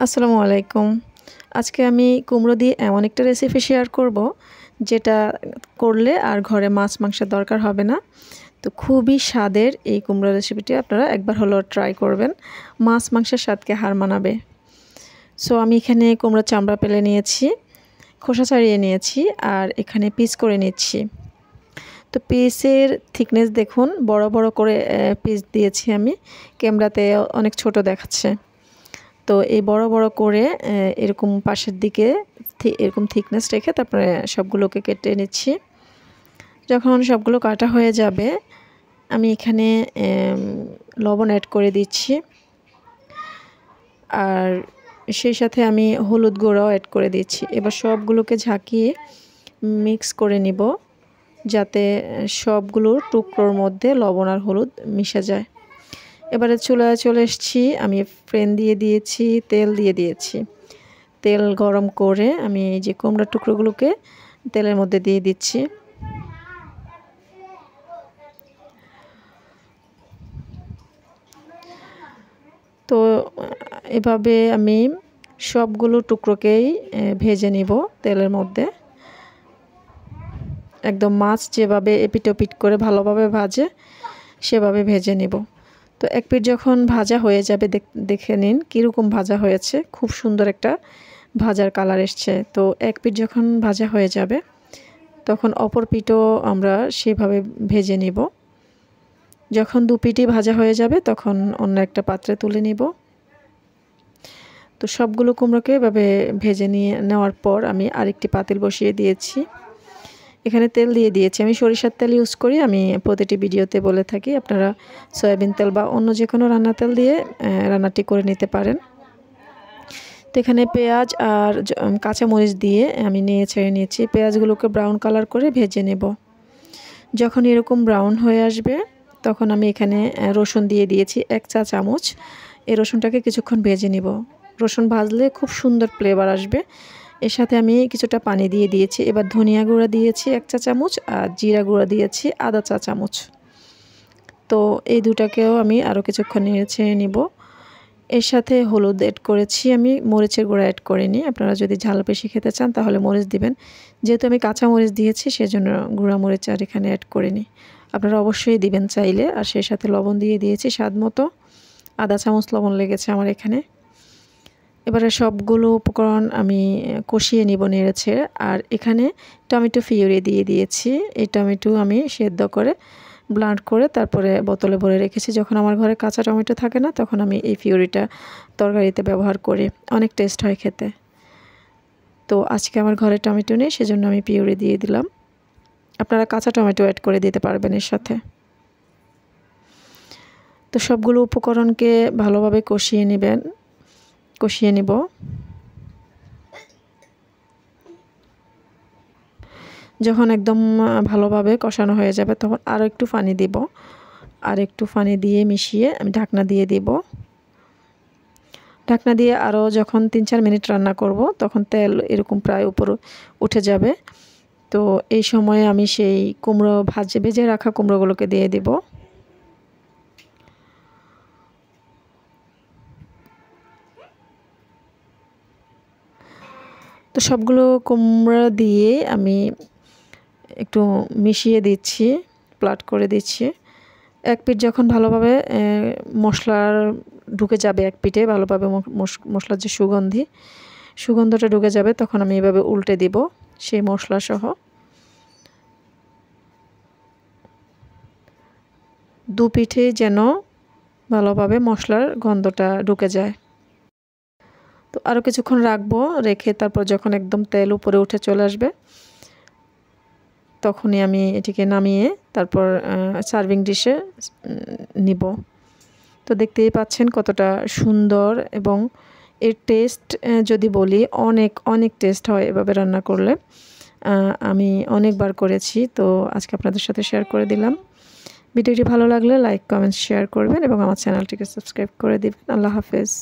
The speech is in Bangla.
আসসালামু আলাইকুম। আজকে আমি কুমড়ো দিয়ে এমন একটা রেসিপি শেয়ার করব, যেটা করলে আর ঘরে মাছ মাংসের দরকার হবে না। তো খুবই স্বাদের এই কুমড়ো রেসিপিটি আপনারা একবার হলেও ট্রাই করবেন। মাছ মাংসের স্বাদকে হার মানাবে। সো আমি এখানে কুমড়োর চামড়া পেলে নিয়েছি, খোসা ছাড়িয়ে নিয়েছি, আর এখানে পিস করে নিচ্ছি। তো পিসের থিকনেস দেখুন, বড় বড় করে পিস দিয়েছি আমি। ক্যামেরাতে অনেক ছোট দেখাচ্ছে। তো এই বড় বড় করে এরকম পাশের দিকে এরকম থিকনেস রেখে তারপরে সবগুলোকে কেটে নিচ্ছি। যখন সবগুলো কাটা হয়ে যাবে, আমি এখানে লবণ অ্যাড করে দিচ্ছি, আর সেই সাথে আমি হলুদ গুঁড়াও অ্যাড করে দিচ্ছি। এবার সবগুলোকে ঝাঁকিয়ে মিক্স করে নিব, যাতে সবগুলোর টুকরোর মধ্যে লবণ আর হলুদ মিশে যায়। এবারে চুলায় চলে এসেছি, আমি ফ্রেন দিয়ে দিয়েছি, তেল দিয়ে দিয়েছি। তেল গরম করে আমি এই যে কুমড়ার টুকরোগুলোকে তেলের মধ্যে দিয়ে দিচ্ছি। তো এভাবে আমি সবগুলো টুকরোকেই ভেজে নিব তেলের মধ্যে। একদম মাছ যেভাবে এপিট ওপিট করে ভালোভাবে ভাজে সেভাবে ভেজে নিব। তো এক পিঠ যখন ভাজা হয়ে যাবে, দেখে নিন কীরকম ভাজা হয়েছে। খুব সুন্দর একটা ভাজার কালার এসছে। তো এক পিঠ যখন ভাজা হয়ে যাবে, তখন অপর পিঠও আমরা সেভাবে ভেজে নিব। যখন দু পিঠই ভাজা হয়ে যাবে, তখন অন্য একটা পাত্রে তুলে নিব। তো সবগুলো কুমড়োকে এভাবে ভেজে নেওয়ার পর আমি আরেকটি পাতিল বসিয়ে দিয়েছি। এখানে তেল দিয়ে দিয়েছি, আমি সরিষার তেল ইউজ করি। আমি প্রতিটি ভিডিওতে বলে থাকি, আপনারা সয়াবিন তেল বা অন্য যে কোনো রান্নার তেল দিয়ে রান্নাটি করে নিতে পারেন। তো এখানে পেঁয়াজ আর কাঁচামরিচ দিয়ে আমি নেড়ে ছেড়ে নিয়েছি। পেঁয়াজগুলোকে ব্রাউন কালার করে ভেজে নেব। যখন এরকম ব্রাউন হয়ে আসবে, তখন আমি এখানে রসুন দিয়ে দিয়েছি 1 চা চামচ। এই রসুনটাকে কিছুক্ষণ ভেজে নিব। রসুন ভাজলে খুব সুন্দর ফ্লেভার আসবে। এর সাথে আমি কিছুটা পানি দিয়ে দিয়েছি। এবার ধনিয়া গুঁড়া দিয়েছি 1 চা চামচ, আর জিরা গুঁড়া দিয়েছি আধা চা চামচ। তো এই দুটাকেও আমি আরও কিছুক্ষণ নেড়ে ছেড়ে নিব। এর সাথে হলুদ অ্যাড করেছি, আমি মরিচের গুঁড়া অ্যাড করিনি। আপনারা যদি ঝাল বেশি খেতে চান তাহলে মরিচ দিবেন। যেহেতু আমি কাঁচা মরিচ দিয়েছি, সেজন্য গুঁড়া মরিচ আর এখানে অ্যাড করিনি। আপনারা অবশ্যই দিবেন চাইলে। আর সেই সাথে লবণ দিয়ে দিয়েছি স্বাদ মতো, আধা চামচ লবণ লেগেছে আমার এখানে। এবারে সবগুলো উপকরণ আমি কষিয়ে নিব নেড়েছে। আর এখানে টমেটো পিউরি দিয়ে দিয়েছি। এই টমেটো আমি সেদ্ধ করে ব্লান্ড করে তারপরে বোতলে ভরে রেখেছি। যখন আমার ঘরে কাঁচা টমেটো থাকে না, তখন আমি এই পিউরিটা তরকারিতে ব্যবহার করি। অনেক টেস্ট হয় খেতে। তো আজকে আমার ঘরে টমেটো নেই, সেজন্য আমি পিউরি দিয়ে দিলাম। আপনারা কাঁচা টমেটো অ্যাড করে দিতে পারবেন এর সাথে। তো সবগুলো উপকরণকে ভালোভাবে কষিয়ে নিব। যখন একদম ভালোভাবে কষানো হয়ে যাবে, তখন আরও একটু পানি দিব। আর একটু পানি দিয়ে মিশিয়ে আমি ঢাকনা দিয়ে দিব। ঢাকনা দিয়ে আরও যখন 3-4 মিনিট রান্না করব, তখন তেল এরকম প্রায় উপরে উঠে যাবে। তো এই সময়ে আমি সেই কুমড়ো ভেজে রাখা কুমড়োগুলোকে দিয়ে দিব। তো সবগুলো কুমড়ো দিয়ে আমি একটু মিশিয়ে দিচ্ছি, প্লাট করে দিচ্ছি। এক পিঠ যখন ভালোভাবে মশলার ঢুকে যাবে, এক পিঠে ভালোভাবে মশলার যে সুগন্ধটা ঢুকে যাবে, তখন আমি এভাবে উল্টে দিব সেই মশলা সহ। দু পিঠে যেন ভালোভাবে মশলার গন্ধটা ঢুকে যায়। তো আরও কিছুক্ষণ রাখবো, রেখে তারপর যখন একদম তেল উপরে উঠে চলে আসবে, তখনই আমি এটিকে নামিয়ে তারপর সার্ভিং ডিশে নিব। তো দেখতেই পাচ্ছেন কতটা সুন্দর, এবং এর টেস্ট যদি বলি, অনেক টেস্ট হয় এভাবে রান্না করলে। আমি অনেকবার করেছি, তো আজকে আপনাদের সাথে শেয়ার করে দিলাম। ভিডিওটি ভালো লাগলে লাইক, কমেন্ট, শেয়ার করবেন এবং আমার চ্যানেলটিকে সাবস্ক্রাইব করে দিবেন। আল্লাহ হাফেজ।